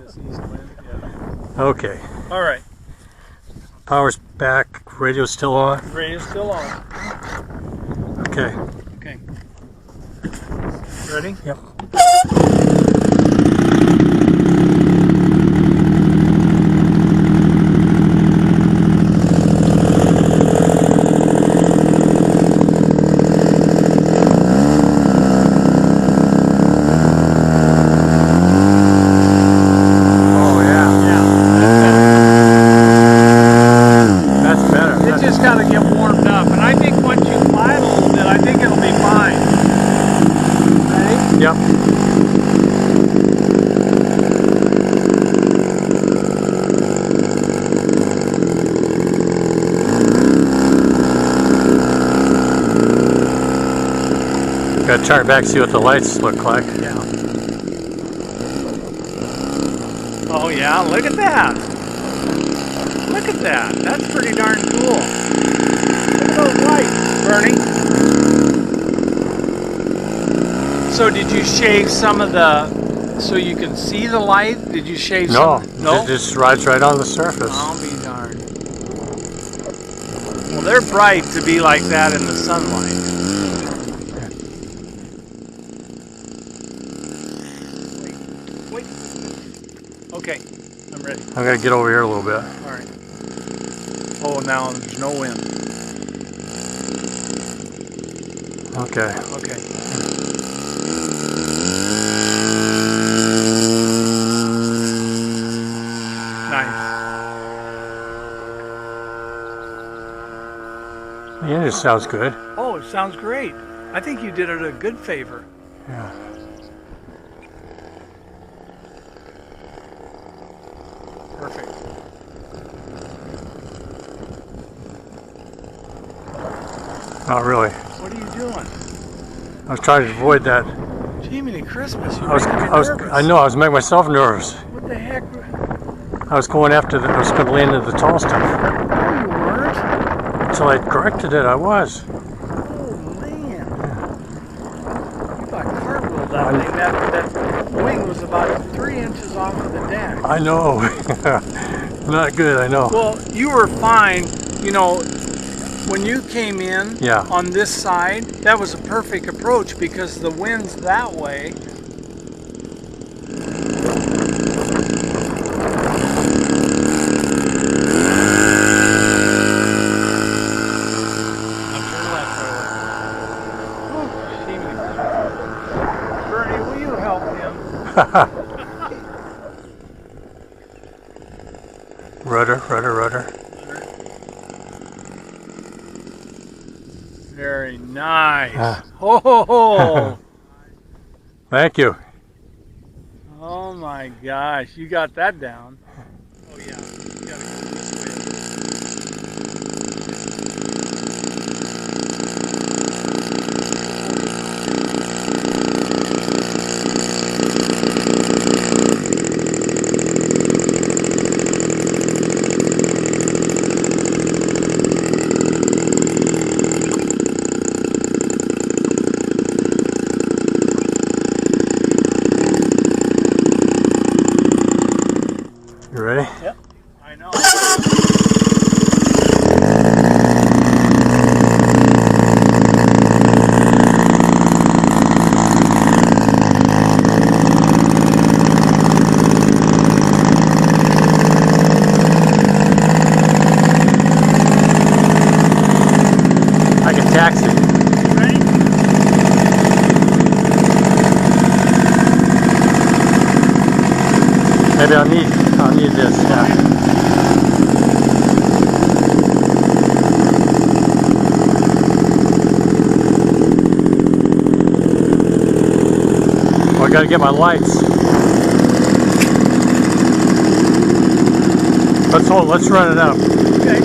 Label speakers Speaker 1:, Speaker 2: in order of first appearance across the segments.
Speaker 1: this east wind. Yeah.
Speaker 2: Okay.
Speaker 1: All right.
Speaker 2: Power's back. Radio's still on.
Speaker 1: Radio's still on.
Speaker 2: Okay.
Speaker 1: Okay. Ready?
Speaker 2: Yep. Yep. Gotta turn it back, see what the lights look like.
Speaker 1: Yeah. Oh yeah, look at that. Look at that. That's pretty darn cool. Look at those lights, Bernie. So did you shave some of the, so you can see the light? Did you shave some? No,
Speaker 2: it just rides right on the surface.
Speaker 1: I'll be darned. Well, they're bright to be like that in the sunlight. Wait. Okay, I'm ready.
Speaker 2: I'm gonna get over here a little bit.
Speaker 1: All right. Oh, now there's no wind.
Speaker 2: Okay.
Speaker 1: Okay.
Speaker 2: The engine sounds good.
Speaker 1: Oh, it sounds great. I think you did it a good favor.
Speaker 2: Yeah.
Speaker 1: Perfect.
Speaker 2: Not really.
Speaker 1: What are you doing?
Speaker 2: I was trying to avoid that.
Speaker 1: Jiminy Christmas, you're
Speaker 2: I know, I was making myself nervous.
Speaker 1: What the heck?
Speaker 2: I was going after I was going to land into the tall stuff.
Speaker 1: No, you weren't.
Speaker 2: Until I corrected it, I was.
Speaker 1: Oh, man. Yeah. You got cartwheeled that thing. That wing was about 3 inches off of the deck.
Speaker 2: I know. Not good, I know.
Speaker 1: Well, you were fine. You know, when you came in on this side, that was a perfect approach because the wind's that way. Bernie, will you help him?
Speaker 2: Rudder, rudder, rudder.
Speaker 1: Very nice. Oh!
Speaker 2: Thank you.
Speaker 1: Oh my gosh, you got that down. Oh yeah, you gotta go this way.
Speaker 2: You ready?
Speaker 1: Yep, I know.
Speaker 2: I can taxi.
Speaker 1: Ready?
Speaker 2: Maybe I'll need this. Yeah. Well, I gotta get my lights. Let's run it up.
Speaker 1: Okay.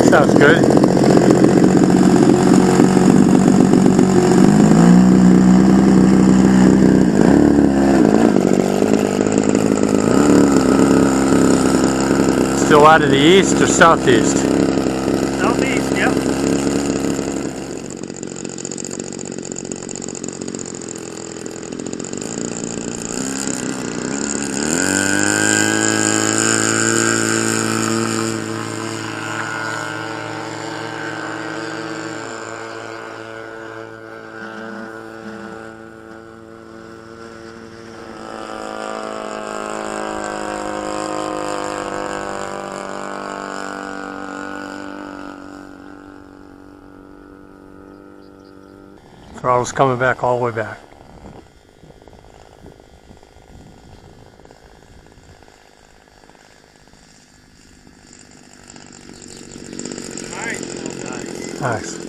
Speaker 2: Sounds good. Still out of the east or southeast?
Speaker 1: Southeast, yep.
Speaker 2: Throttle's coming back all the way back.
Speaker 1: Nice.
Speaker 2: Nice.